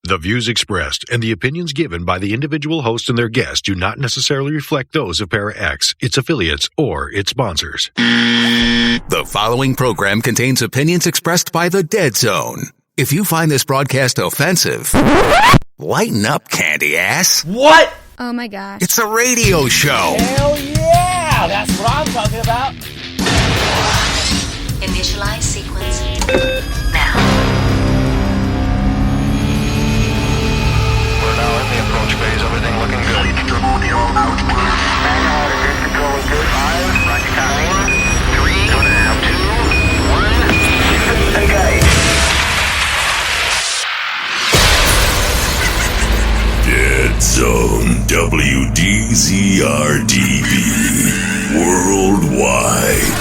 The views expressed and the opinions given by the individual host and their guests do not necessarily reflect those of Para-X, its affiliates, or its sponsors. The following program contains opinions expressed by the Dead Zone. If you find this broadcast offensive, lighten up, candy ass. What? Oh my gosh. It's a radio show. Hell yeah! That's what I'm talking about. Initialize sequence now. We're now in the approach phase. Everything looking good. Good to go. Good. 5, rocket count 4, 3, 2, 1. Engage. Dead Zone WDZRDB Worldwide.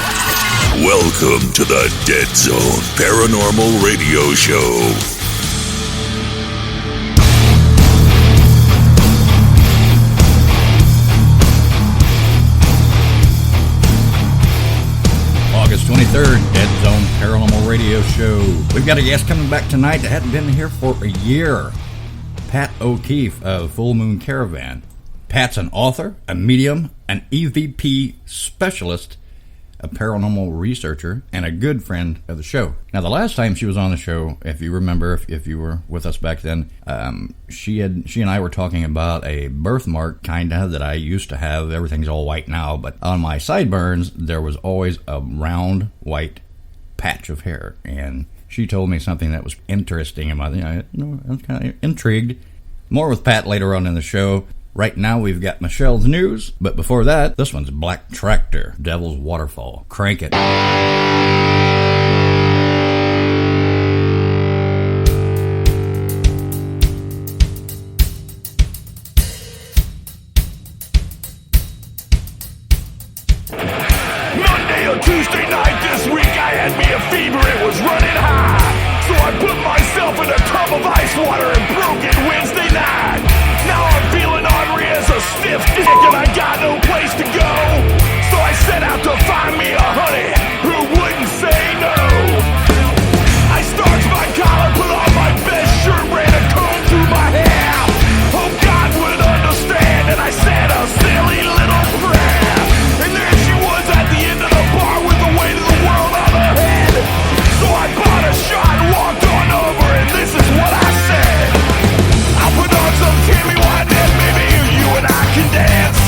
Welcome to the Dead Zone Paranormal Radio Show. August 23rd, Dead Zone Paranormal Radio Show. We've got a guest coming back tonight that hadn't been here for a year. Pat O'Keefe of Full Moon Caravan. Pat's an author, a medium, an EVP specialist, a paranormal researcher, and a good friend of the show. Now, the last time she was on the show, if you remember, if you were with us back then, she and I were talking about a birthmark, kinda, that I used to have. Everything's all white now, but on my sideburns, there was always a round white patch of hair, and she told me something that was interesting, and I was kind of intrigued. More with Pat later on in the show. Right now we've got Michelle's news, but before that, this one's Black Tractor, Devil's Waterfall. Crank it. Monday or Tuesday night this week, I had me a fever. It was running high. So I put myself in a tub of ice water and broke it Wednesday night. Now I'm feeling ornery as a stiff dick and I got no place to go. So I set out to find me a honey who wouldn't say no. I starched my collar, put on my best shirt, ran a comb through my hair. Hope God would understand, and I said a silly little prayer. And there she was at the end of the bar with the weight of the world on her head. So I bought a shot, walked on over, and this is what I said. I'll put on some Timmy Wynette, maybe you and I can dance.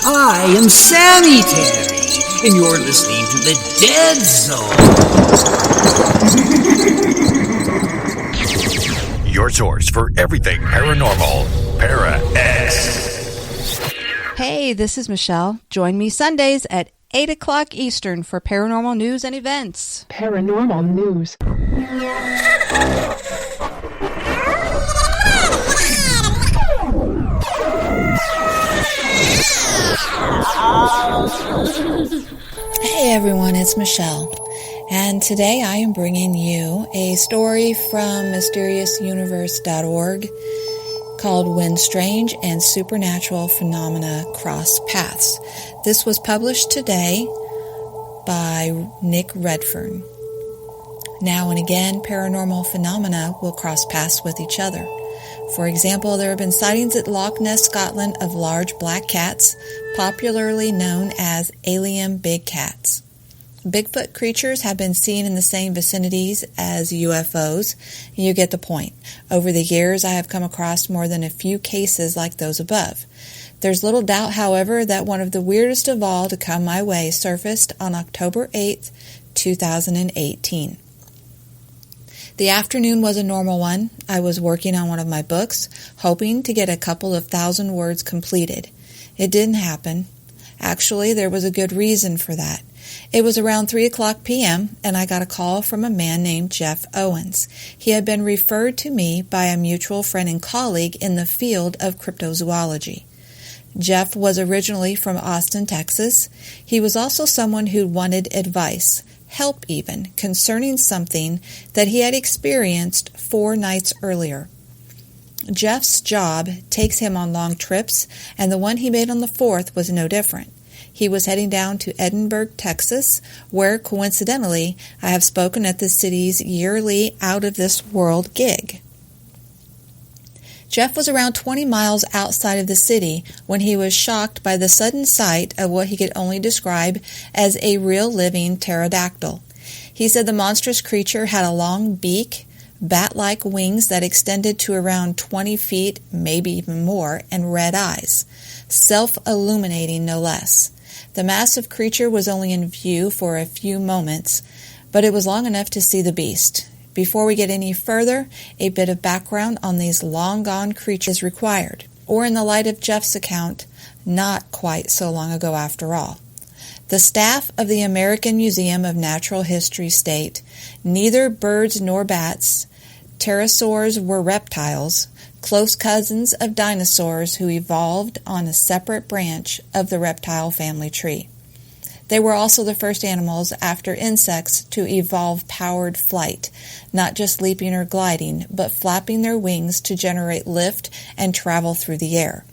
I am Sammy Terry, and you're listening to the Dead Zone. Your source for everything paranormal, Para-X. Hey, this is Michelle. Join me Sundays at 8 o'clock Eastern for paranormal news and events. Paranormal news. Hey everyone, it's Michelle, and today I am bringing you a story from MysteriousUniverse.org called When Strange and Supernatural Phenomena Cross Paths. This was published today by Nick Redfern. Now and again, paranormal phenomena will cross paths with each other. For example, there have been sightings at Loch Ness, Scotland of large black cats, popularly known as alien big cats. Bigfoot creatures have been seen in the same vicinities as UFOs. You get the point. Over the years, I have come across more than a few cases like those above. There's little doubt, however, that one of the weirdest of all to come my way surfaced on October 8th, 2018. The afternoon was a normal one. I was working on one of my books, hoping to get a couple of thousand words completed. It didn't happen. Actually, there was a good reason for that. It was around 3 o'clock p.m., and I got a call from a man named Jeff Owens. He had been referred to me by a mutual friend and colleague in the field of cryptozoology. Jeff was originally from Austin, Texas. He was also someone who wanted advice, help even, concerning something that he had experienced 4 nights earlier. Jeff's job takes him on long trips, and the one he made on the 4th was no different. He was heading down to Edinburgh, Texas, where, coincidentally, I have spoken at the city's yearly out-of-this-world gig. Jeff was around 20 miles outside of the city when he was shocked by the sudden sight of what he could only describe as a real living pterodactyl. He said the monstrous creature had a long beak, bat-like wings that extended to around 20 feet, maybe even more, and red eyes, self-illuminating no less. The massive creature was only in view for a few moments, but it was long enough to see the beast. Before we get any further, a bit of background on these long-gone creatures is required, or in the light of Jeff's account, not quite so long ago after all. The staff of the American Museum of Natural History state neither birds nor bats, pterosaurs were reptiles, close cousins of dinosaurs who evolved on a separate branch of the reptile family tree. They were also the first animals after insects to evolve powered flight, not just leaping or gliding, but flapping their wings to generate lift and travel through the air.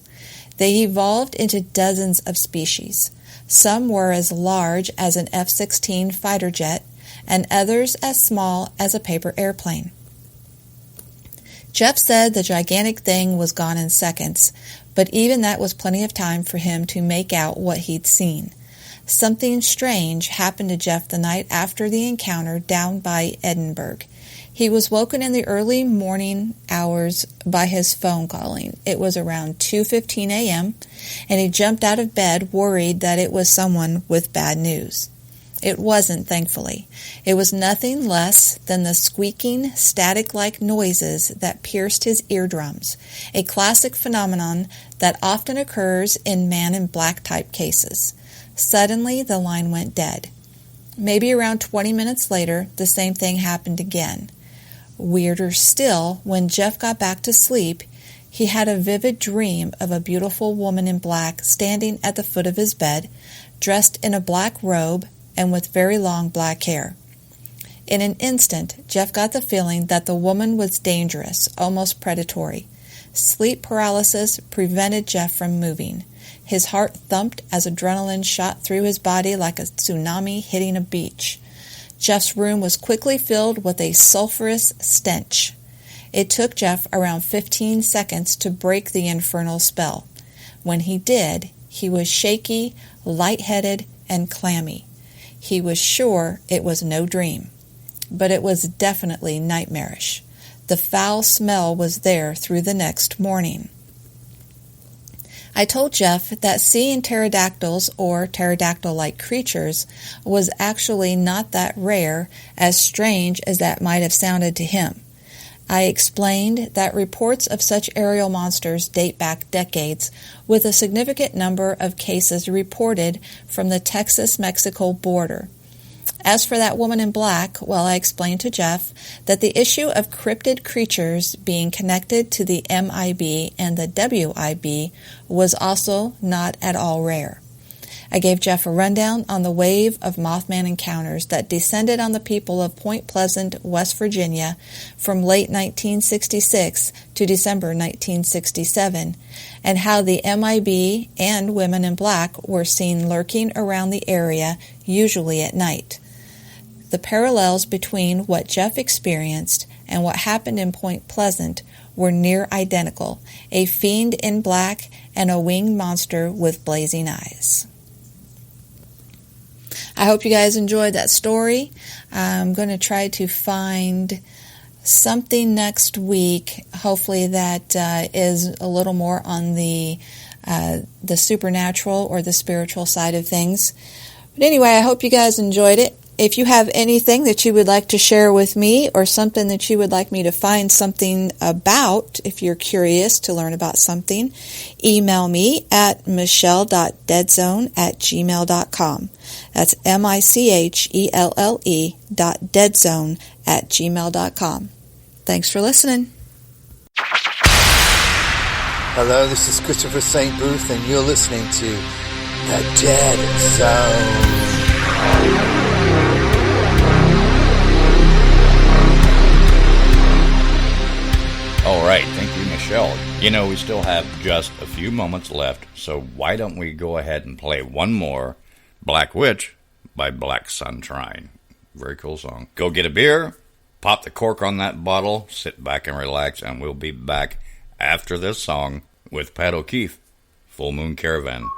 They evolved into dozens of species. Some were as large as an F-16 fighter jet, and others as small as a paper airplane. Jeff said the gigantic thing was gone in seconds, but even that was plenty of time for him to make out what he'd seen. Something strange happened to Jeff the night after the encounter down by Edinburgh. He was woken in the early morning hours by his phone calling. It was around 2:15 a.m., and he jumped out of bed worried that it was someone with bad news. It wasn't, thankfully. It was nothing less than the squeaking, static-like noises that pierced his eardrums, a classic phenomenon that often occurs in man-in-black type cases. Suddenly, the line went dead. Maybe around 20 minutes later, the same thing happened again. Weirder still, when Jeff got back to sleep, he had a vivid dream of a beautiful woman in black standing at the foot of his bed, dressed in a black robe and with very long black hair. In an instant, Jeff got the feeling that the woman was dangerous, almost predatory. Sleep paralysis prevented Jeff from moving. His heart thumped as adrenaline shot through his body like a tsunami hitting a beach. Jeff's room was quickly filled with a sulfurous stench. It took Jeff around 15 seconds to break the infernal spell. When he did, he was shaky, lightheaded, and clammy. He was sure it was no dream, but it was definitely nightmarish. The foul smell was there through the next morning. I told Jeff that seeing pterodactyls or pterodactyl-like creatures was actually not that rare, as strange as that might have sounded to him. I explained that reports of such aerial monsters date back decades, with a significant number of cases reported from the Texas-Mexico border. As for that woman in black, well, I explained to Jeff that the issue of cryptid creatures being connected to the MIB and the WIB was also not at all rare. I gave Jeff a rundown on the wave of Mothman encounters that descended on the people of Point Pleasant, West Virginia from late 1966 to December 1967, and how the MIB and women in black were seen lurking around the area, usually at night. The parallels between what Jeff experienced and what happened in Point Pleasant were near identical, a fiend in black and a winged monster with blazing eyes. I hope you guys enjoyed that story. I'm going to try to find something next week, hopefully that is a little more on the supernatural or the spiritual side of things. But anyway, I hope you guys enjoyed it. If you have anything that you would like to share with me or something that you would like me to find something about, if you're curious to learn about something, email me at michelle.deadzone@gmail.com. That's michelle.deadzone@gmail.com. Thanks for listening. Hello, this is Christopher St. Booth, and you're listening to The Dead Zone. All right, thank you, Michelle. You know, we still have just a few moments left, so why don't we go ahead and play one more Black Witch by Black Sunshine. Very cool song. Go get a beer, pop the cork on that bottle, sit back and relax, and we'll be back after this song with Pat O'Keefe, Full Moon Caravan.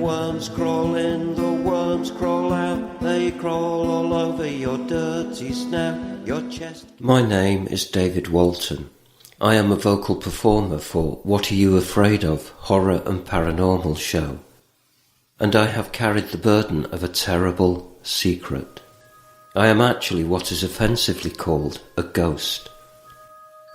worms crawl in, the worms crawl out. They crawl all over your dirty snout, your chest. My name is David Walton. I am a vocal performer for What Are You Afraid Of? Horror and Paranormal Show. And I have carried the burden of a terrible secret. I am actually what is offensively called a ghost.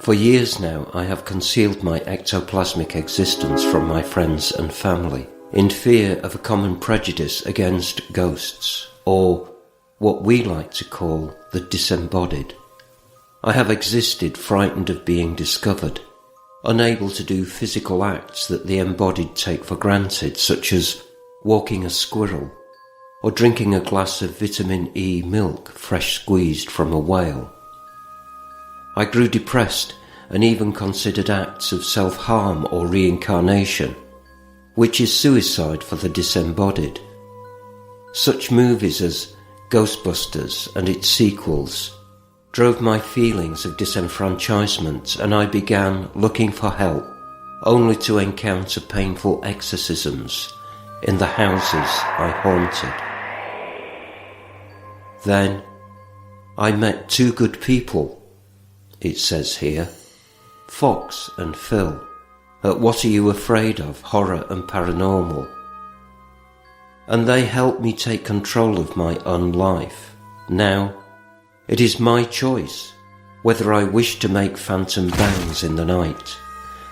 For years now I have concealed my ectoplasmic existence from my friends and family, in fear of a common prejudice against ghosts, or what we like to call the disembodied. I have existed frightened of being discovered, unable to do physical acts that the embodied take for granted, such as walking a squirrel, or drinking a glass of vitamin E milk fresh squeezed from a whale. I grew depressed and even considered acts of self-harm or reincarnation, which is suicide for the disembodied. Such movies as Ghostbusters and its sequels drove my feelings of disenfranchisement, and I began looking for help, only to encounter painful exorcisms in the houses I haunted. Then I met two good people, it says here, Fox and Phil, at What Are You Afraid Of? Horror and Paranormal. And they helped me take control of my own life. Now, it is my choice whether I wish to make phantom bangs in the night,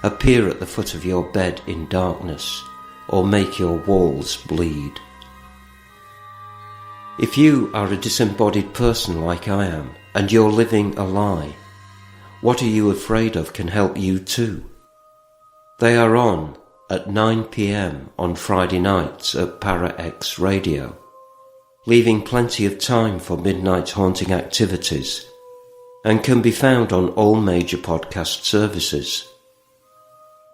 appear at the foot of your bed in darkness, or make your walls bleed. If you are a disembodied person like I am, and you're living a lie, What Are You Afraid Of? Can help you too. They are on at 9 p.m. on Friday nights at Para-X Radio, leaving plenty of time for midnight haunting activities, and can be found on all major podcast services.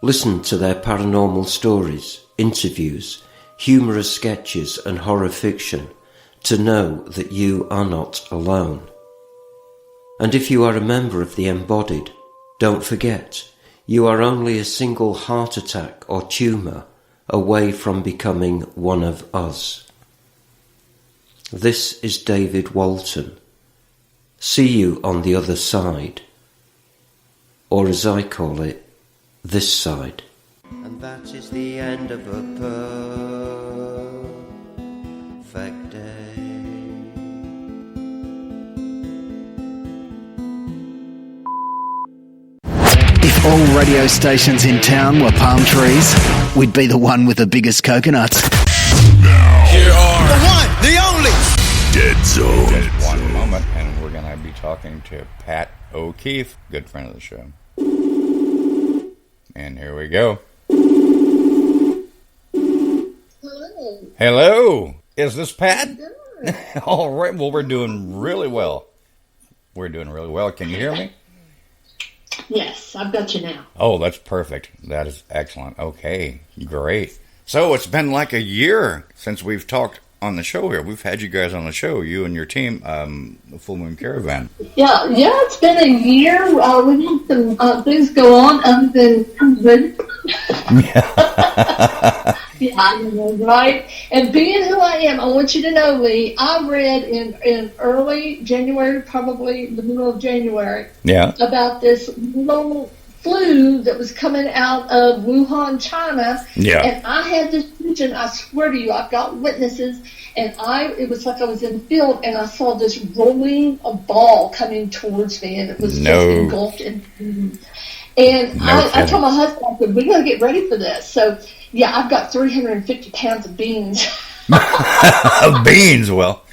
Listen to their paranormal stories, interviews, humorous sketches and horror fiction to know that you are not alone. And if you are a member of the embodied, don't forget, you are only a single heart attack or tumour away from becoming one of us. This is David Walton. See you on the other side, or as I call it, this side. And that is the end of a perfect day. If all radio stations in town were palm trees, we'd be the one with the biggest coconuts. Now, here are the one, the only Dead Zone. Just one moment, and we're going to be talking to Pat O'Keefe, good friend of the show. And here we go. Hello. Hello. Is this Pat? All right. Well, we're doing really well. We're doing really well. Can you hear me? Yes, I've got you now. Oh, that's perfect. That is excellent. Okay, great. So it's been like a year since we've talked on the show here. We've had you guys on the show, you and your team, the Full Moon Caravan. Yeah, it's been a year. We've had some things go on other than COVID. Yeah, I know, right? And being who I am, I want you to know, Lee, I read in early January, probably the middle of January, about this little flu that was coming out of Wuhan, China. Yeah. And I had this vision, I swear to you, I've got witnesses, and it was like I was in the field, and I saw this rolling ball coming towards me, and it was just engulfed in food. And I told my husband, I said, we got to get ready for this. So, yeah, I've got 350 pounds of beans. Of beans, well.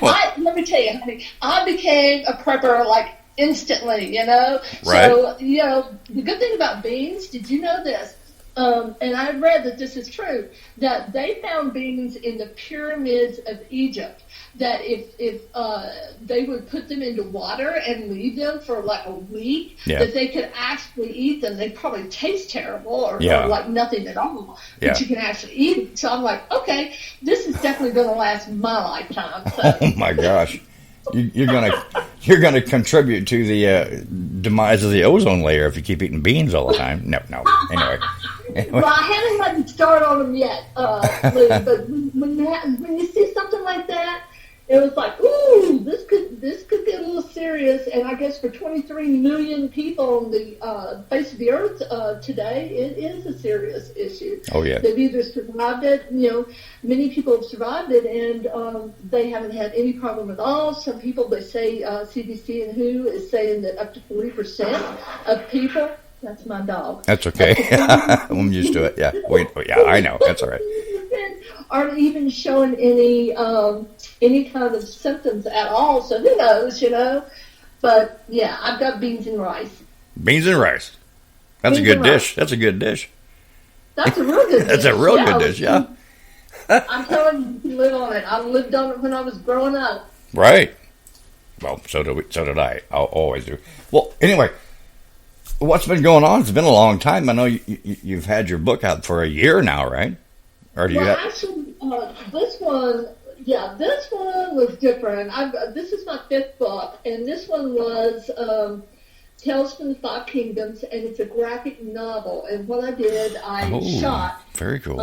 Let me tell you, honey, I became a prepper, like, instantly, Right. So, the good thing about beans, did you know this? And I read that this is true, that they found beans in the pyramids of Egypt, that if they would put them into water and leave them for like a week, that they could actually eat them. They'd probably taste terrible or like nothing at all, but you can actually eat it. So I'm like, okay, this is definitely going to last my lifetime. So. Oh my gosh. You're gonna contribute to the demise of the ozone layer if you keep eating beans all the time. No. Anyway, Well, I haven't had to start on them yet, Lou, but when you see something like that, it was like, ooh, this could get a little serious. And I guess for 23 million people on the face of the earth today, it is a serious issue. Oh, yeah. They've either survived it, many people have survived it, and they haven't had any problem at all. Some people, they say, CDC and WHO is saying that up to 40% of people, that's my dog. That's okay. I'm used to it. Yeah. Wait. Yeah, I know. That's all right. Aren't even showing any kind of symptoms at all. So who knows, But yeah, I've got beans and rice. Beans and rice. That's a good dish. That's a good dish. That's a real good dish. That's a real good dish. Yeah. I'm telling you, live on it. I lived on it when I was growing up. Right. Well, so did I. I'll always do. Well, anyway. What's been going on? It's been a long time. I know you've had your book out for a year now, right? Or do you have... Actually, this one was different. This is my 5th book, and this one was Tales from the Five Kingdoms, and it's a graphic novel. And what I did, I shot very cool.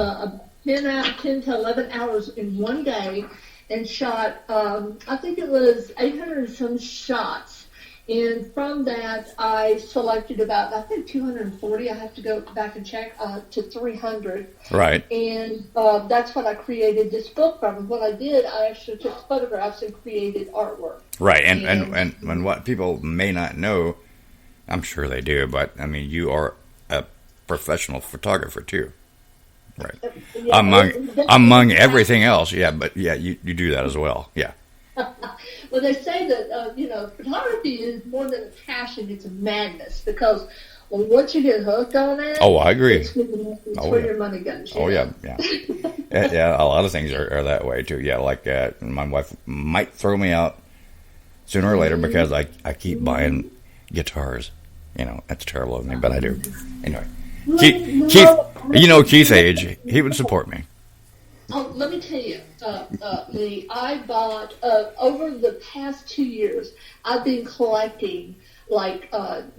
10 to 11 hours in one day, and shot, I think it was 800 and some shots. And from that, I selected about, I think, 240. I have to go back and check, to 300. Right. And that's what I created this book from. And what I did, I actually took photographs and created artwork. Right. And what people may not know, I'm sure they do, but, I mean, you are a professional photographer, too. Right. Yeah, among everything else, yeah, but, yeah, you do that as well, yeah. Well, they say that, photography is more than a passion, it's a madness, because once you get hooked on it... Oh, I agree. It's where your money goes. Oh, yeah. Yeah, a lot of things are that way, too. Yeah, like my wife might throw me out sooner or later because I keep buying guitars. That's terrible of me, but I do. Anyway, Keith's age, he would support me. Oh, let me tell you, Lee, I bought, over the past 2 years, I've been collecting, like, some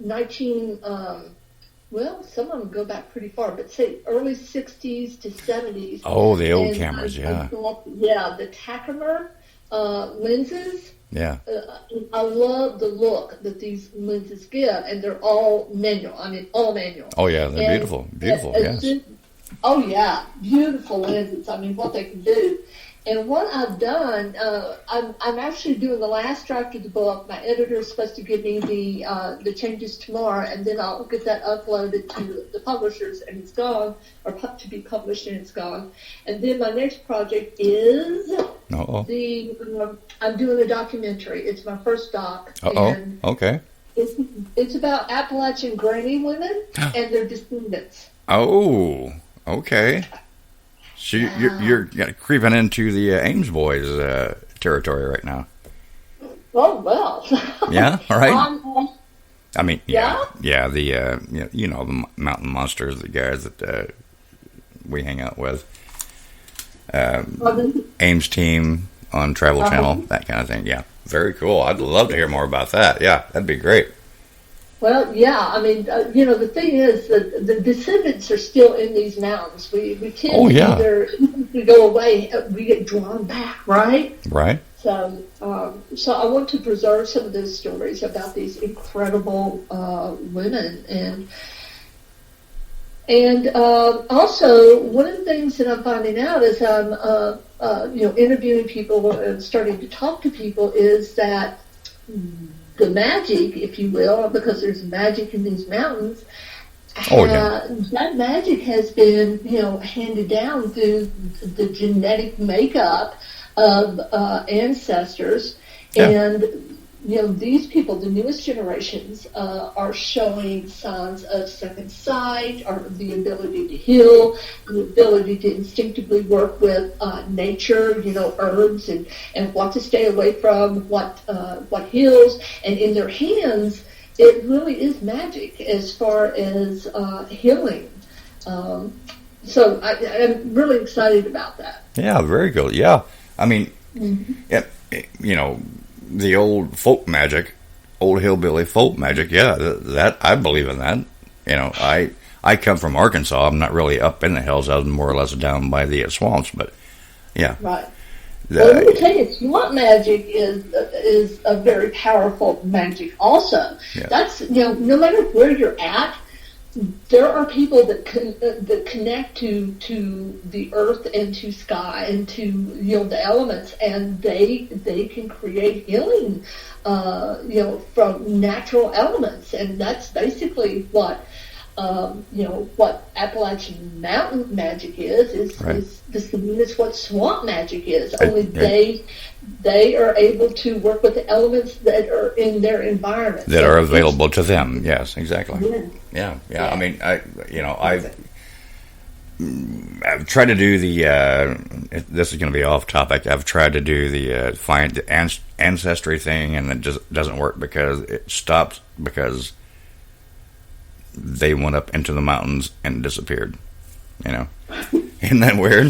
of them go back pretty far, but say early 60s to 70s. Oh, the old cameras, yeah. The Takimer lenses. Yeah. I love the look that these lenses give, and they're all manual. All manual. Oh, yeah, they're beautiful. Beautiful, yes. Oh, yeah. Beautiful lenses. What they can do. And what I've done, I'm actually doing the last draft of the book. My editor is supposed to give me the changes tomorrow, and then I'll get that uploaded to the publishers, and it's gone, or to be published, and it's gone. And then my next project is I'm doing a documentary. It's my first doc. And okay. It's about Appalachian granny women and their descendants. Oh, okay. So you're creeping into the Ames boys territory right now. Oh, well. Yeah, all right. I mean, yeah, the mountain monsters, the guys that we hang out with. Ames team on Travel Channel, that kind of thing. Yeah, very cool. I'd love to hear more about that. Yeah, that'd be great. Well, yeah, the thing is that the descendants are still in these mountains. We tend to either, if we go away, we get drawn back, right? Right. So I want to preserve some of those stories about these incredible women, and also one of the things that I'm finding out as I'm interviewing people and starting to talk to people is that the magic, if you will, because there's magic in these mountains, that magic has been, handed down through the genetic makeup of ancestors. Yeah. And, these people, the newest generations, are showing signs of second sight, or the ability to heal, the ability to instinctively work with nature, herbs and what to stay away from, what heals. And in their hands, it really is magic as far as healing. So I'm really excited about that. Yeah, very good. Yeah. I mean, the old folk magic, old hillbilly folk magic, yeah, that I believe in that. I come from Arkansas. I'm not really up in the hills. I was more or less down by the swamps, but yeah. Right. Well, let me tell you, swamp magic is a very powerful magic also. Yeah. That's, no matter where you're at, there are people that connect to the earth and to sky and to the elements, and they can create healing from natural elements, and that's basically what what Appalachian Mountain magic is the same as what swamp magic is. Only they are able to work with the elements that are in their environment. That are available to them. Yes, exactly. Yeah. I mean, I've tried to do the, this is going to be off topic, I've tried to do the find the ancestry thing, and it just doesn't work because it stopped because they went up into the mountains and disappeared. Isn't that weird?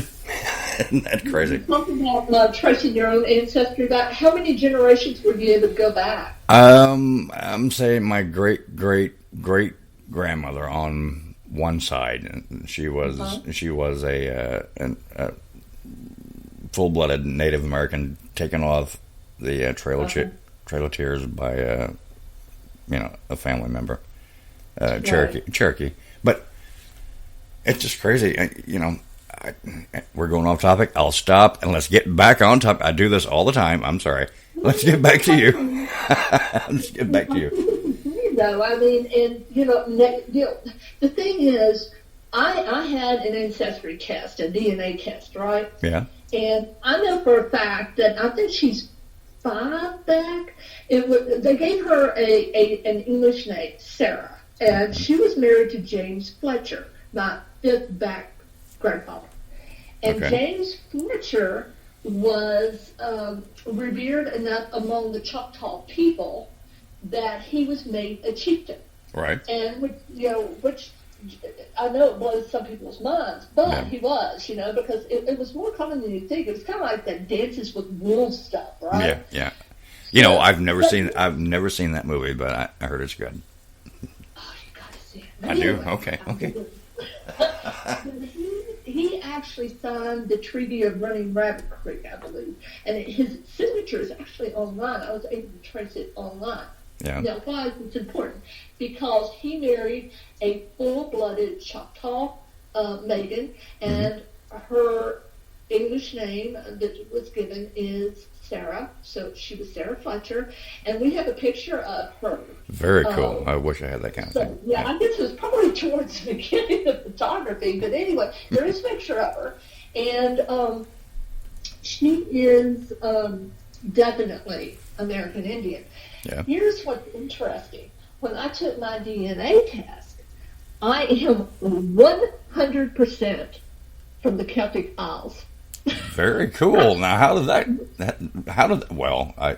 Isn't that crazy? Talking about tracing your own ancestry back, how many generations were you able to go back? I'm saying my great grandmother on one side. She was a full-blooded Native American taken off the Trail of Tears by a family member. Cherokee, but it's just crazy. We're going off topic. I'll stop and let's get back on topic. I do this all the time. I'm sorry. Let's get back to you. Let's get back to you. No, I mean, and the thing is, I had an ancestry test, a DNA test, right? Yeah. And I know for a fact that I think she's 5 back. They gave her an English name, Sarah. And she was married to James Fletcher, my 5th back grandfather. And James Fletcher was revered enough among the Choctaw people that he was made a chieftain. Right. And which I know it blows some people's minds, but he was, because it was more common than you think. It was kind of like that Dances with Wolves stuff, right? Yeah. I've never seen that movie, but I heard it's good. I do? Okay. He actually signed the Treaty of Running Rabbit Creek, I believe. And his signature is actually online. I was able to trace it online. Yeah. Now, why is this important? Because he married a full-blooded Choctaw maiden, and her English name that was given is Sarah, so she was Sarah Fletcher, and we have a picture of her. Very cool. I wish I had that kind of thing. Yeah, I guess it was probably towards the beginning of photography, but anyway, there is a picture of her, and she is definitely American Indian. Yeah. Here's what's interesting. When I took my DNA test, I am 100% from the Celtic Isles. Very cool. Now, how did that? Well, I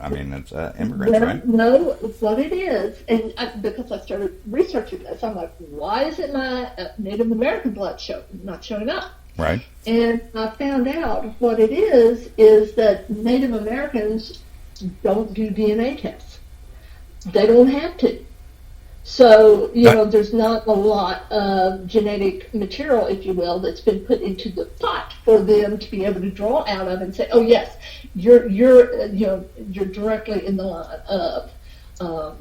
mean, it's immigrants, right? No, what it is, and because I started researching this, I'm like, why isn't my Native American blood not showing up? Right. And I found out what it is that Native Americans don't do DNA tests. They don't have to. So, there's not a lot of genetic material, if you will, that's been put into the pot for them to be able to draw out of and say, oh, yes, you're directly in the line of,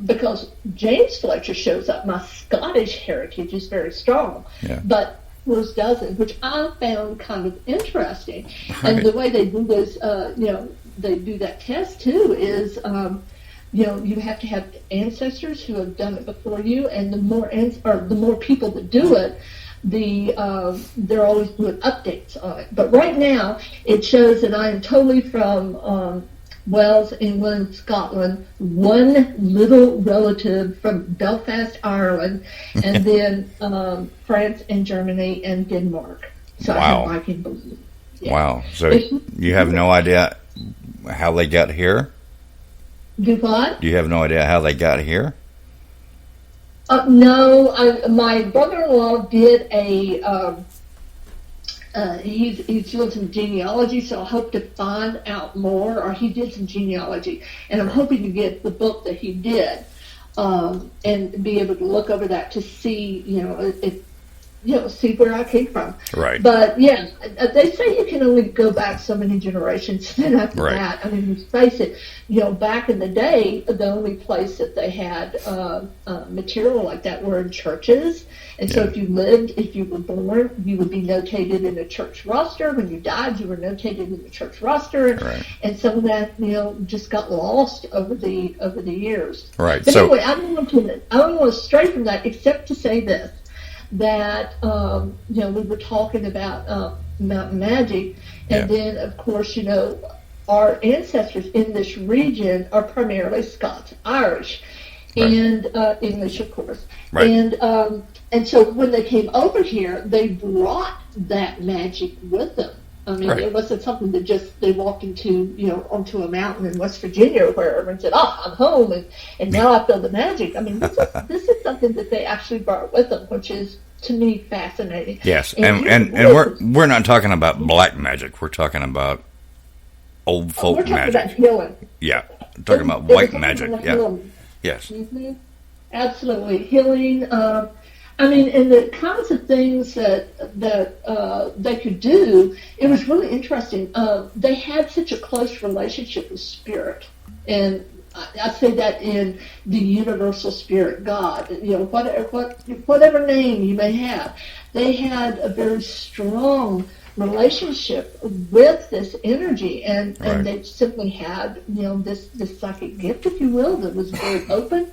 because James Fletcher shows up. My Scottish heritage is very strong, but hers doesn't, which I found kind of interesting. Right. And the way they do this, they do that test, too, is... you have to have ancestors who have done it before you, and the more people that do it, they're always doing updates on it. But right now, it shows that I am totally from Wales, England, Scotland, one little relative from Belfast, Ireland, and then France and Germany and Denmark. So wow. I can believe. Yeah. Wow. So you have no idea how they got here? Do what? Do you have no idea how they got here? No, my brother-in-law did he's doing some genealogy, so I hope to find out more, or he did some genealogy, and I'm hoping to get the book that he did. and be able to look over that to see, see where I came from. Right. But yeah, they say you can only go back so many generations. Then after that, I mean, let's face it, back in the day, the only place that they had material like that were in churches. And so if you were born, you would be notated in a church roster. When you died, you were notated in the church roster. And some of that, just got lost over the years. Right. But anyway, I don't want to stray from that except to say this. That we were talking about mountain magic, and then of course our ancestors in this region are primarily Scots, Irish, and English, of course, and so when they came over here, they brought that magic with them. I mean, it wasn't something that just they walked into onto a mountain in West Virginia or wherever and said, "Oh, I'm home and now I feel the magic." I mean, this is something that they actually brought with them, which is to me fascinating. Yes, and we're not talking about black magic. We're talking about old folk magic. We're talking about healing. Yeah, we're talking about white magic. Yeah. Healing. Yes. Mm-hmm. Absolutely, healing. I mean, and the kinds of things that they could do, it was really interesting. They had such a close relationship with spirit, and I say that in the universal spirit, God. Whatever name you may have, they had a very strong relationship with this energy, and they simply had this psychic gift, if you will, that was very open.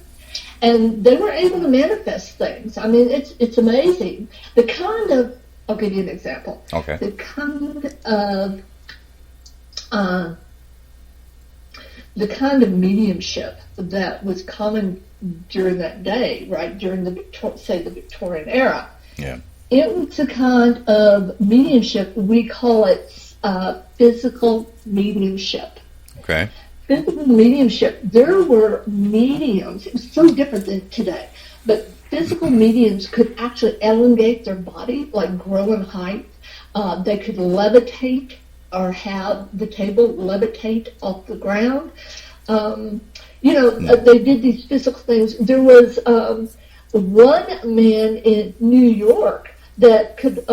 And they were able to manifest things. I mean, it's amazing. I'll give you an example. Okay. The kind of mediumship that was common during that day, right, during the Victorian era. Yeah. It was a kind of mediumship, we call it physical mediumship. Okay. Physical mediumship, there were mediums, it was so different than today, but physical mediums could actually elongate their body, like grow in height. They could levitate or have the table levitate off the ground. They did these physical things. There was one man in New York that could,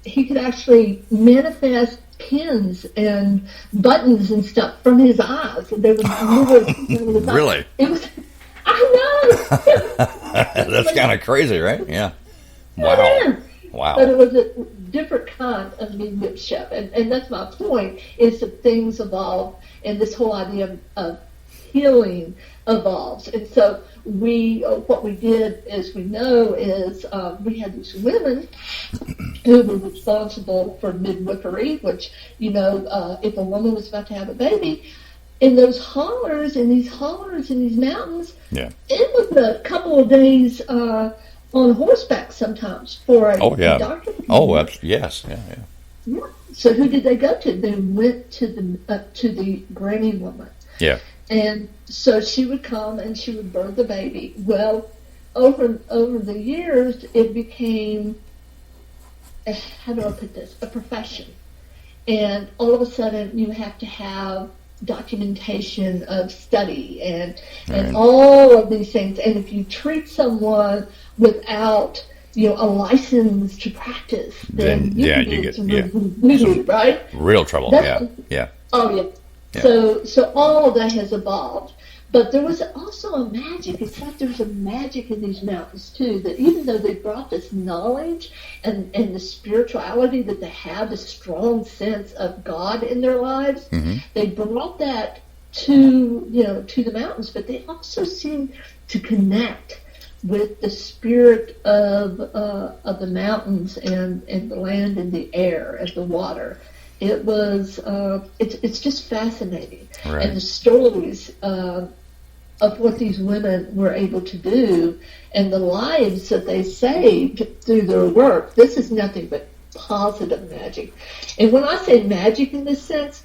he could actually manifest pins and buttons and stuff from his eyes. There was really? It was. I know. That's kind of crazy, right? Yeah. Wow. Yeah. Wow. But it was a different kind of mediumship, and that's my point. Is that things evolve, and this whole idea of healing evolves, and so what we did, as we know, is we had these women who were responsible for midwifery, which, if a woman was about to have a baby, in those hollers, in these mountains, it was a couple of days on horseback sometimes for a doctor. Oh, yes. Yeah. So who did they go to? They went to the granny woman. Yeah. And so she would come and she would birth the baby. Well, over the years, it became, how do I put this, a profession. And all of a sudden, you have to have documentation of study and all of these things. And if you treat someone without, a license to practice, then you get right? Real trouble. Yeah. Oh, yeah. So all of that has evolved. But there was also a magic. It's like there's a magic in these mountains, too, that even though they brought this knowledge and the spirituality that they have, the strong sense of God in their lives, they brought that to the mountains, but they also seemed to connect with the spirit of the mountains and the land and the air and the water. It was, it's just fascinating. Right. And the stories of what these women were able to do and the lives that they saved through their work, this is nothing but positive magic. And when I say magic in this sense,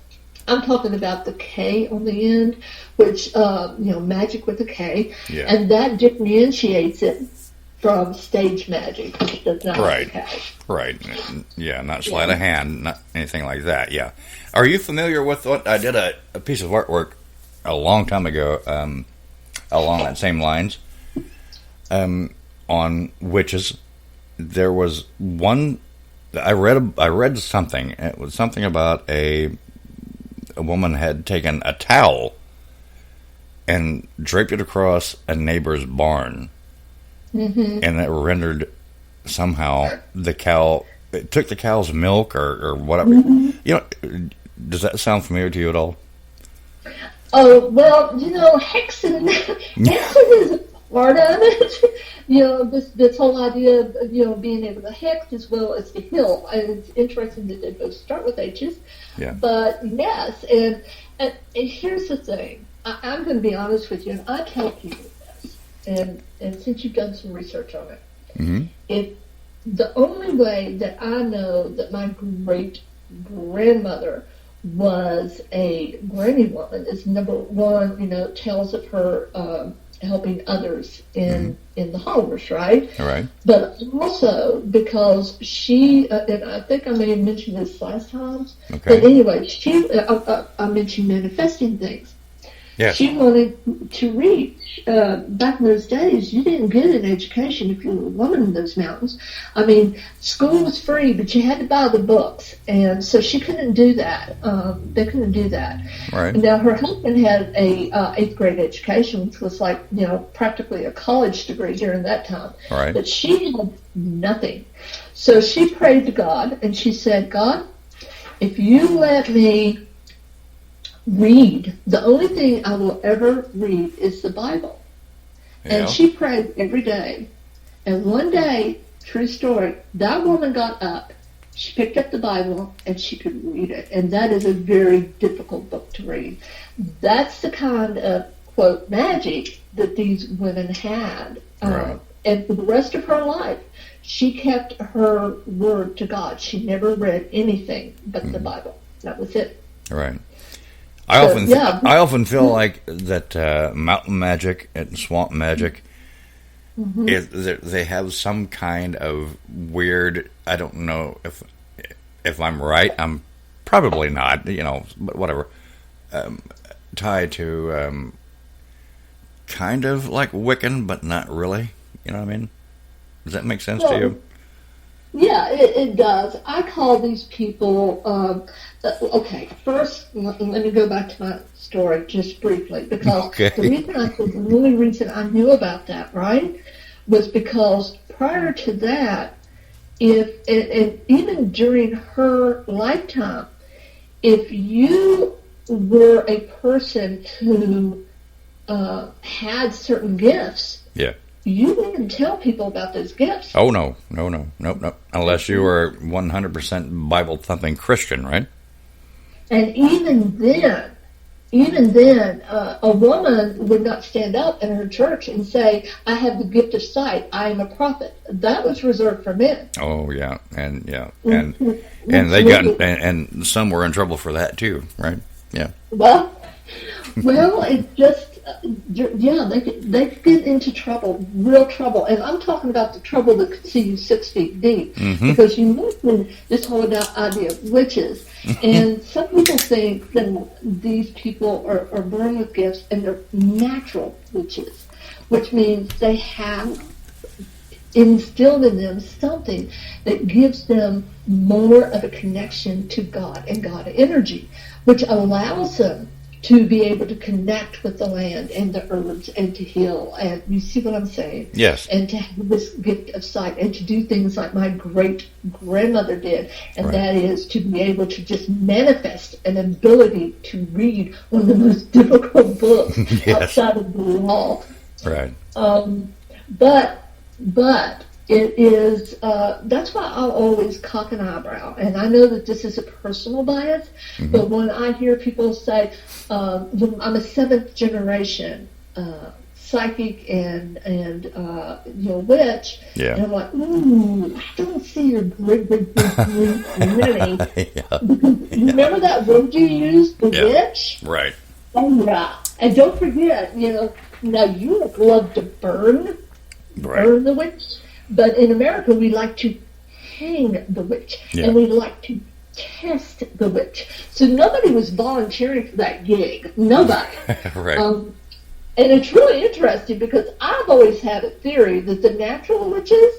I'm talking about the K on the end, which, magic with a K, and that differentiates it from stage magic, which does not have a K. Right. Yeah, not sleight of hand, not anything like that. Yeah. Are you familiar with what I did a piece of artwork a long time ago, along that same lines, on witches, there was one. I read something. It was something about a woman had taken a towel and draped it across a neighbor's barn, and it rendered somehow the cow. It took the cow's milk or whatever. You know, does that sound familiar to you at all? Oh, well, you know, hexing is a part of it. You know, this whole idea of, you know, being able to hex as well as to heal. And it's interesting that they both start with H's. Yeah. But, yes, and here's the thing. I'm going to be honest with you, and I tell people this, and since you've done some research on it, if the only way that I know that my great-grandmother was a granny woman is, number one, you know, tales of her helping others in the homeless, right? All right. But also because she, and I think I may have mentioned this last time, but anyway, I mentioned manifesting things. Yes. She wanted to reach. Back in those days, you didn't get an education if you were a woman in those mountains. I mean, school was free, but you had to buy the books, and so she couldn't do that. They couldn't do that. Right. Now, her husband had a 8th grade education, which was like, you know, practically a college degree during that time. Right. But she had nothing. So she prayed to God, and she said, God, if you let me read, the only thing I will ever read is the Bible. Yeah. And she prayed every day. And one day, true story, that woman got up, she picked up the Bible, and she could read it. And that is a very difficult book to read. That's the kind of, quote, magic that these women had. Right. And for the rest of her life, she kept her word to God. She never read anything but the Bible. That was it. Right. I often feel like that mountain magic and swamp magic, they have some kind of weird. I don't know if I'm right. I'm probably not. You know, but whatever. Tied to kind of like Wiccan, but not really. You know what I mean? Does that make sense to you? Yeah, it does. I call these people, okay, first, let me go back to my story just briefly, because the reason I said the only reason I knew about that, right, was because prior to that, and even during her lifetime, if you were a person who had certain gifts, you didn't tell people about those gifts. Oh, no. Unless you were 100% Bible-thumping Christian, right? And even then, a woman would not stand up in her church and say, I have the gift of sight, I am a prophet. That was reserved for men. Oh, yeah. And they got, and some were in trouble for that, too, right? Yeah. Well, it just, they could get into trouble, real trouble. And I'm talking about the trouble that could see you 6 feet deep. Because you mentioned this whole idea of witches. And some people think that these people are born with gifts and they're natural witches, which means they have instilled in them something that gives them more of a connection to God and God energy, which allows them to be able to connect with the land and the herbs and to heal. And you see what I'm saying? Yes. And to have this gift of sight and to do things like my great-grandmother did. And that is to be able to just manifest an ability to read one of the most difficult books outside of the law. Right. But it is, that's why I'll always cock an eyebrow. And I know that this is a personal bias, but when I hear people say, I'm a 7th generation psychic and witch, and I'm like, I don't see your great many. Remember that word you used, the witch? Right. Oh, yeah. And don't forget, now you would love to burn the witch. But in America, we like to hang the witch, and we like to test the witch. So nobody was volunteering for that gig. Nobody. Right. And it's really interesting because I've always had a theory that the natural witches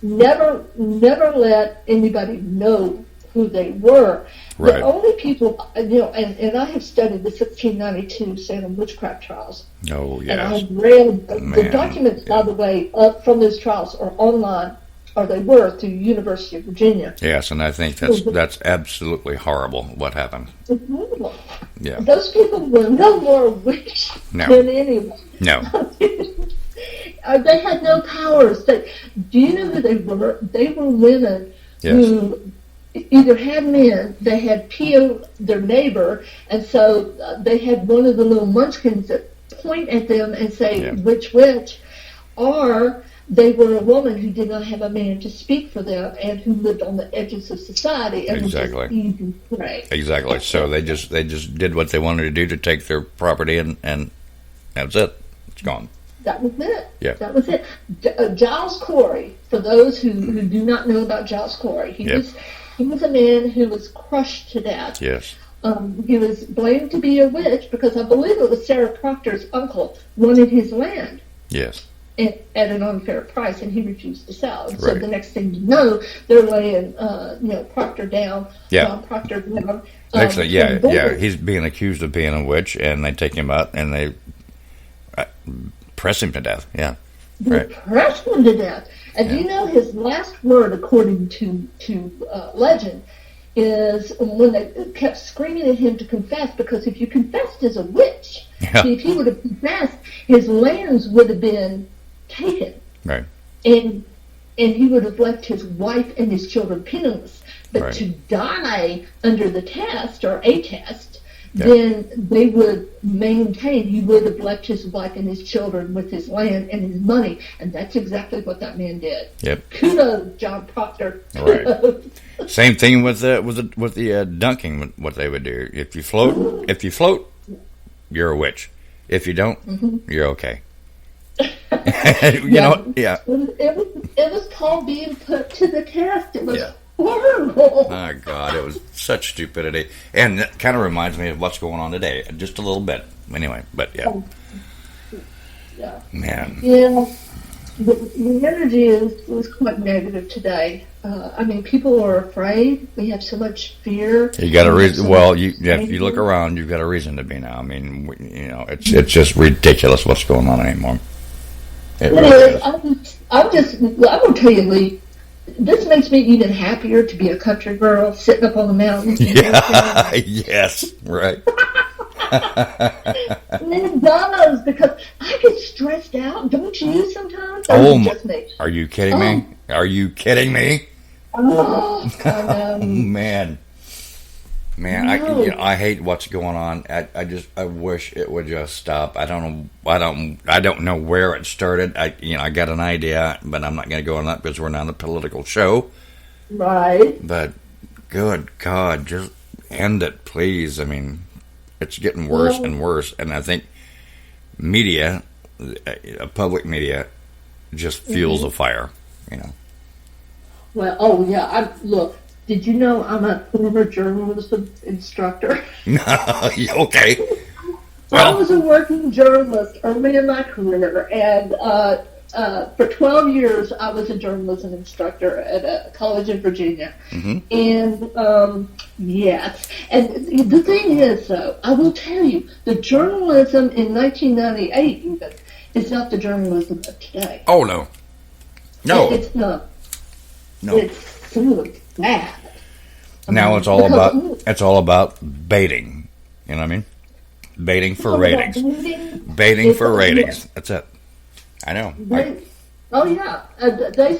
never let anybody know who they were. Right. The only people, and I have studied the 1692 Salem witchcraft trials. Oh, yes. And I've read the documents, by the way, from those trials are online, or they were, through University of Virginia. Yes, and I think that's absolutely horrible what happened. It's horrible. Yeah. Those people were no more witch than anyone. No. They had no powers. Do you know who they were? They were women who either had men, they had PO their neighbor, and so they had one of the little munchkins that point at them and say, which, or they were a woman who did not have a man to speak for them and who lived on the edges of society and was just easy prey. Exactly. So they just did what they wanted to do to take their property, and that's it. It's gone. That was it. Yeah. That was it. Giles Corey, for those who do not know about Giles Corey, he was a man who was crushed to death. Yes. He was blamed to be a witch because I believe it was Sarah Proctor's uncle wanted his land. Yes. At an unfair price, and he refused to sell. And so the next thing you know, they're laying, Proctor down. Yeah. Proctor down. Actually, he's being accused of being a witch, and they take him out and they press him to death. Yeah. They press him to death. And do you know his last word, according to legend, is when they kept screaming at him to confess, because if you confessed as a witch, if he would have confessed, his lands would have been taken. Right. And he would have left his wife and his children penniless. But to die under the test, or a test, then they would maintain, he would have left his wife and his children with his land and his money. And that's exactly what that man did. Yep. Kudos, John Proctor. Right. Same thing with the dunking, what they would do. If you float, you're a witch. If you don't, you're okay. It was called being put to the test. It was horrible. Oh God, it was such stupidity, and it kind of reminds me of what's going on today, just a little bit. Anyway, but man, the energy was quite negative today. People are afraid. We have so much fear. You got a reason. Well, if you look around, you've got a reason to be now. I mean, it's just ridiculous what's going on anymore. I will tell you, Lee, this makes me even happier to be a country girl sitting up on the mountain. Yeah, yes, right. And it does, because I get stressed out. Don't you sometimes? Just me. Are you kidding me? Are you kidding me? Oh, man, I hate what's going on. I wish it would just stop. I don't know where it started. I got an idea, but I'm not going to go on that because we're not a political show. Right. But good God, just end it, please. I mean, it's getting worse and worse, and I think media, public media, just fuels a fire. Well, look. Did you know I'm a former journalism instructor? Okay. I was a working journalist early in my career, and for 12 years I was a journalism instructor at a college in Virginia. And yes, and the thing is, though, I will tell you, the journalism in 1998 even is not the journalism of today. Oh, no. No. It's not. No. It's so bad. Now it's all about baiting. You know what I mean? Baiting for ratings. Baiting for ratings. That's it. I know. They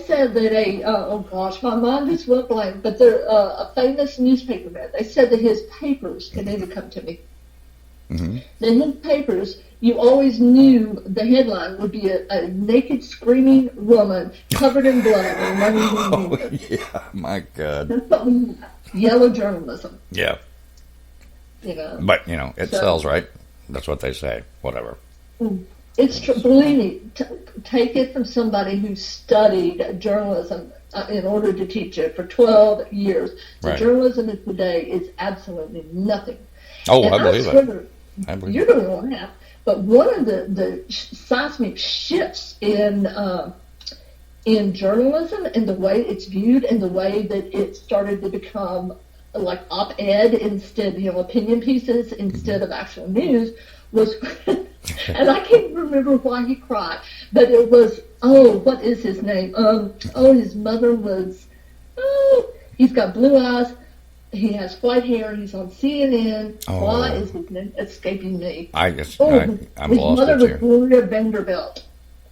said that my mind just went blank, but they're a famous newspaper man. They said that his papers, and they would come to me, then his papers, you always knew the headline would be a naked screaming woman covered in blood and running. My God. Yellow journalism. Yeah. But, it sells, right? That's what they say. Whatever. It's true. Believe me, take it from somebody who studied journalism in order to teach it for 12 years. The journalism of today is absolutely nothing. Oh, I believe it. You're going to laugh. But one of the seismic shifts in journalism and the way it's viewed and the way that it started to become like op-ed instead, opinion pieces instead of actual news was, and I can't remember why he cried, but it was, what is his name? His mother was, he's got blue eyes, he has white hair, he's on CNN. Why is his name escaping me? I'm his lost mother it was here. Gloria Vanderbilt.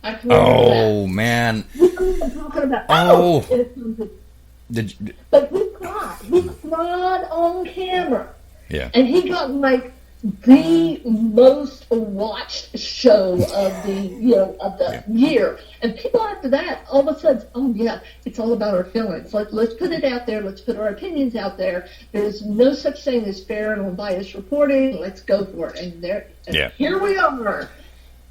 I can remember that. Man. I'm talking about, but he cried on camera. Yeah. And he got like the most watched show of the year. And people after that, all of a sudden, it's all about our feelings. Let's put it out there. Let's put our opinions out there. There's no such thing as fair and unbiased reporting. Let's go for it. And here we are.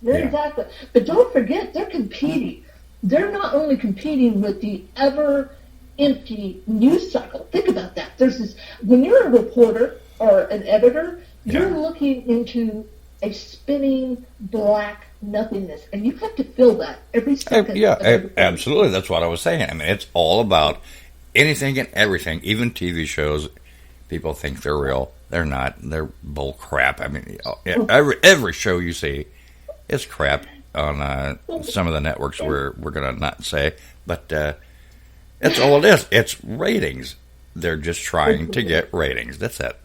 Exactly. But don't forget, they're competing. They're not only competing with the ever empty news cycle. Think about that. There's this, when you're a reporter or an editor, you're looking into a spinning black nothingness, and you have to feel that every second. Absolutely. That's what I was saying. I mean, it's all about anything and everything, even TV shows. People think they're real. They're not. They're bull crap. I mean, every show you see is crap on some of the networks we're going to not say, but that's all it is. It's ratings. They're just trying to get ratings. That's it.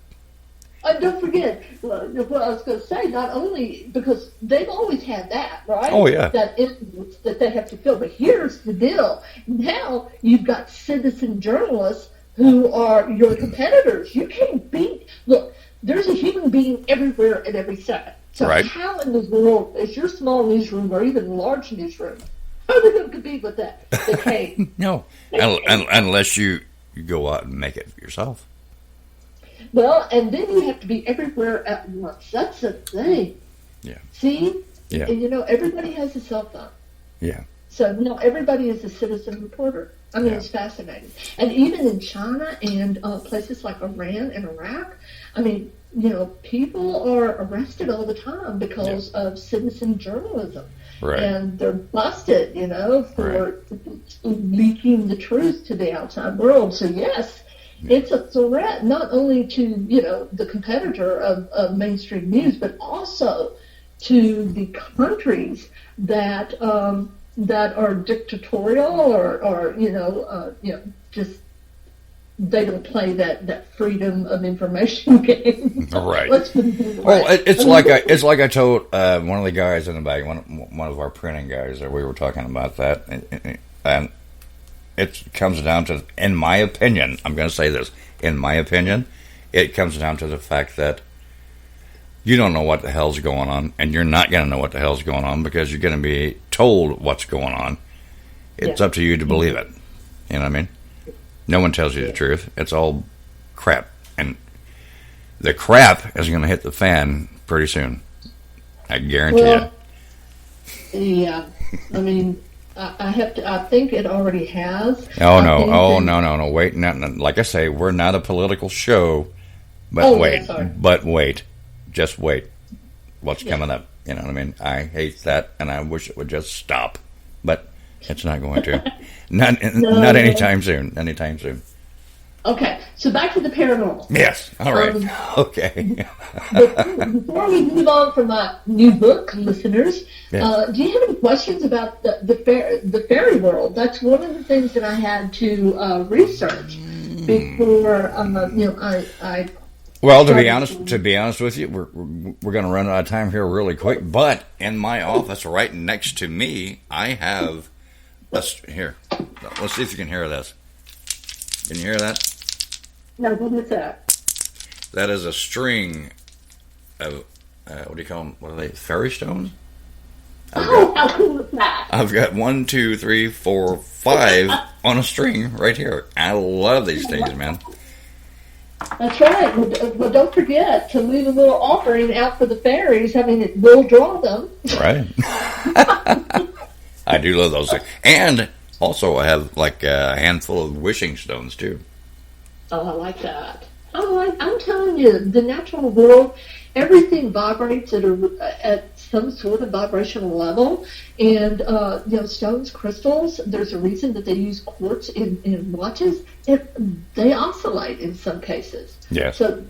Don't forget what I was going to say, not only because they've always had that, right? Oh, yeah. That influence that they have to fill. But here's the deal. Now you've got citizen journalists who are your competitors. You can't beat. Look, there's a human being everywhere at every second. So how in the world is your small newsroom or even large newsroom, how are they going to compete with that? They can't. No, unless you go out and make it yourself. Well, and then you have to be everywhere at once. That's the thing. Yeah. See? Yeah. And everybody has a cell phone. Yeah. So now everybody is a citizen reporter. I mean, it's fascinating. And even in China and places like Iran and Iraq, I mean, people are arrested all the time because of citizen journalism. Right. And they're busted, for leaking the truth to the outside world. So, yes, it's a threat not only to, the competitor of mainstream news, but also to the countries that are dictatorial or just they don't play that freedom of information game. Right. Let's put it this way. Well, it's like I told one of the guys in the back, one of our printing guys, that we were talking about that, and it comes down to, in my opinion, I'm going to say this, in my opinion, it comes down to the fact that you don't know what the hell's going on, and you're not going to know what the hell's going on because you're going to be told what's going on. It's up to you to believe it. You know what I mean? No one tells you the truth. It's all crap. And the crap is going to hit the fan pretty soon. I guarantee you. Yeah. I mean, I think it already has. No. Wait. Like I say, we're not a political show. But wait. Just wait. What's coming up? You know what I mean? I hate that, and I wish it would just stop. But it's not going to. Not anytime soon. Anytime soon. Okay, so back to the paranormal. Yes. All right. Okay. Before we move on from my new book, listeners, do you have any questions about the fairy world? That's one of the things that I had to research before. I. Well, to be honest with you, we're going to run out of time here really quick. But in my office, right next to me, I have here. Let's see if you can hear this. Can you hear that? No, what is that? That is a string of what do you call them? What are they? Fairy stones? How cool is that? I've got 1, 2, 3, 4, 5 on a string right here. I love these things, man. That's right. Well, don't forget to leave a little offering out for the fairies. I mean, it will draw them. Right. I do love those things. And also I have like a handful of wishing stones, too. Oh, I like that. I'm telling you, the natural world, everything vibrates at some sort of vibrational level. And, stones, crystals, there's a reason that they use quartz in watches. They oscillate in some cases. Yes. So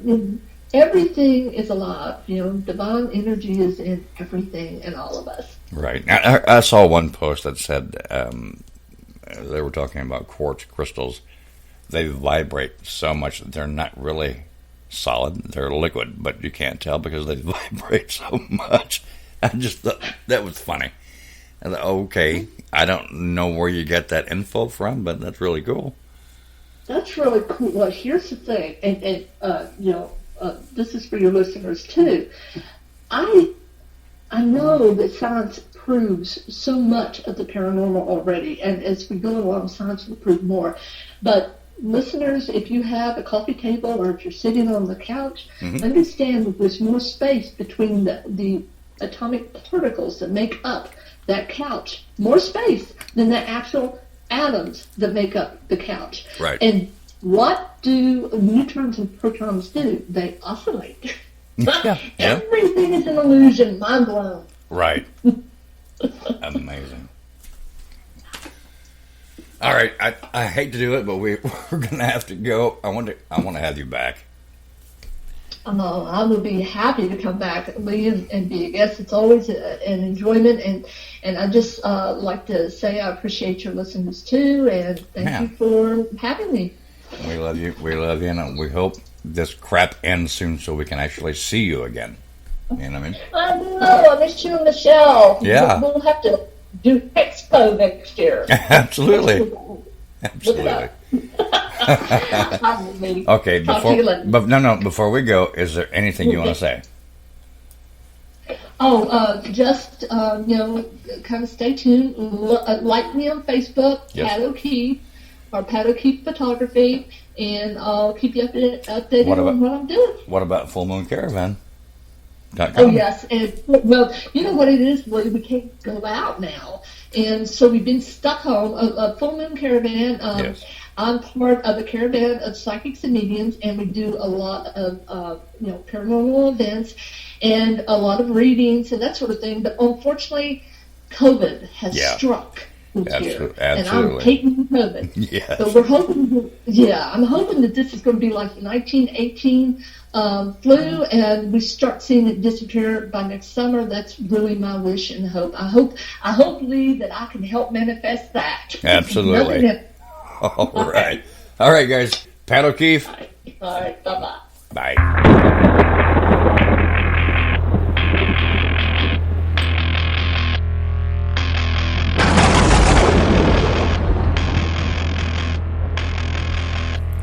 everything is alive. Divine energy is in everything and all of us. Right. I saw one post that said they were talking about quartz crystals. They vibrate so much that they're not really solid. They're liquid, but you can't tell because they vibrate so much. I just thought that was funny. I thought, okay, I don't know where you get that info from, but that's really cool. That's really cool. Well, here's the thing, and this is for your listeners too. I know that science proves so much of the paranormal already, and as we go along, science will prove more. But listeners, if you have a coffee table or if you're sitting on the couch, understand that there's more space between the atomic particles that make up that couch, more space than the actual atoms that make up the couch. Right. And what do neutrons and protons do? They oscillate. Yeah. Everything is an illusion. Mind blown. Right. Amazing. All right, I hate to do it, but we're going to have to go. I want to have you back. I will be happy to come back, Lee, and be a guest. It's always an enjoyment, and I just like to say I appreciate your listeners too, and thank you for having me. We love you, and we hope this crap ends soon so we can actually see you again. You know what I mean? I know. I miss you and Michelle. Yeah. We'll have to do Expo next year. Absolutely. Okay, before we go, is there anything you want to say? Just kind of stay tuned. Like me on Facebook, yes. Pat O'Keefe, or Pat O'Keefe Photography, and I'll keep you updated on what I'm doing. What about Full Moon Caravan? Oh, yes. And, well, you know what it is? We can't go out now. And so we've been stuck home. A Full Moon Caravan. Yes. I'm part of a caravan of psychics and mediums, and we do a lot of, paranormal events and a lot of readings and that sort of thing. But unfortunately, COVID has struck. Absolutely. And I'm hating COVID. Yes. So we're hoping, I'm hoping that this is going to be like the 1918 flu, and we start seeing it disappear by next summer. That's really my wish and hope. I hope, Lee, that I can help manifest that. Absolutely. All right. All right, guys. Pat O'Keefe. All right. Bye-bye. Bye.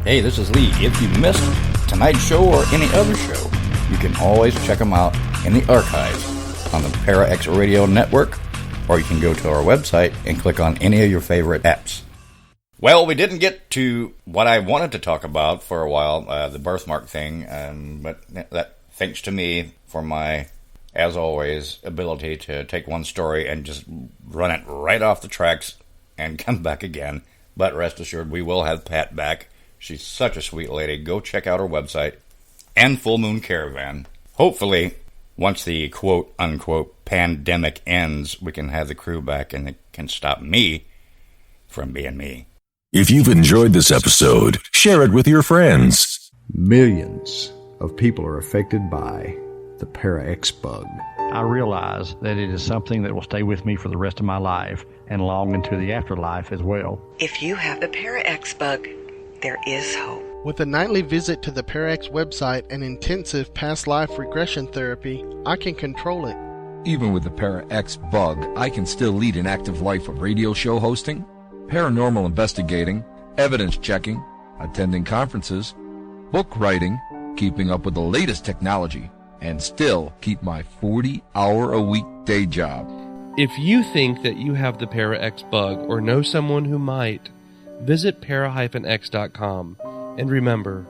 Hey, this is Lee. If you missed tonight's show or any other show, you can always check them out in the archives on the ParaX Radio Network, or you can go to our website and click on any of your favorite apps. Well, we didn't get to what I wanted to talk about for a while, the birthmark thing, but that thanks to me for my, as always, ability to take one story and just run it right off the tracks and come back again. But rest assured, we will have Pat back. She's such a sweet lady. Go check out her website and Full Moon Caravan. Hopefully, once the quote-unquote pandemic ends, we can have the crew back and it can stop me from being me. If you've enjoyed this episode, share it with your friends. Millions of people are affected by the Para-X bug. I realize that it is something that will stay with me for the rest of my life and long into the afterlife as well. If you have the Para-X bug, there is hope. With a nightly visit to the Para-X website and intensive past life regression therapy, I can control it. Even with the Para-X bug, I can still lead an active life of radio show hosting, paranormal investigating, evidence checking, attending conferences, book writing, keeping up with the latest technology, and still keep my 40-hour-a-week day job. If you think that you have the Para-X bug or know someone who might, visit para-x.com and remember,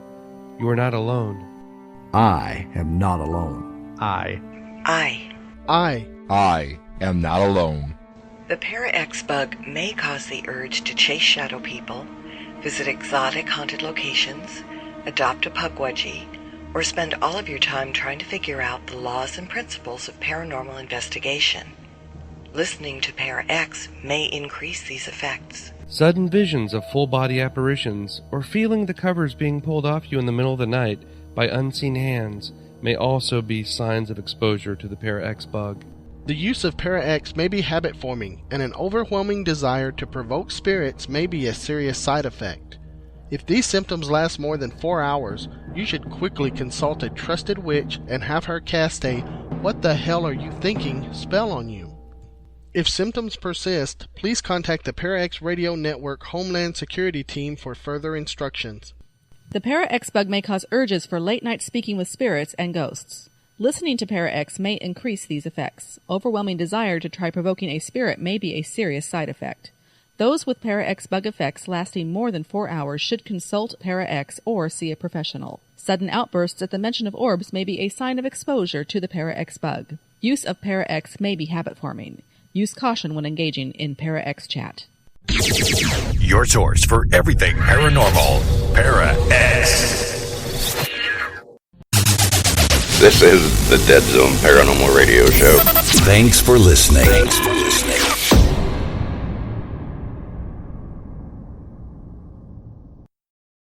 you are not alone. I am not alone. I am not alone. The Para-X bug may cause the urge to chase shadow people, visit exotic haunted locations, adopt a pugwudgie, or spend all of your time trying to figure out the laws and principles of paranormal investigation. Listening to Para X may increase these effects. Sudden visions of full-body apparitions, or feeling the covers being pulled off you in the middle of the night by unseen hands, may also be signs of exposure to the Para X bug. The use of Para X may be habit-forming, and an overwhelming desire to provoke spirits may be a serious side effect. If these symptoms last more than 4 hours, you should quickly consult a trusted witch and have her cast a "what the hell are you thinking" spell on you. If symptoms persist, please contact the Para X Radio Network Homeland Security Team for further instructions. The Para X bug may cause urges for late-night speaking with spirits and ghosts. Listening to Para X may increase these effects. Overwhelming desire to try provoking a spirit may be a serious side effect. Those with Para X bug effects lasting more than 4 hours should consult Para X or see a professional. Sudden outbursts at the mention of orbs may be a sign of exposure to the Para X bug. Use of Para X may be habit-forming. Use caution when engaging in Para X chat. Your source for everything paranormal, Para X. This is the Dead Zone Paranormal Radio Show. Thanks for listening.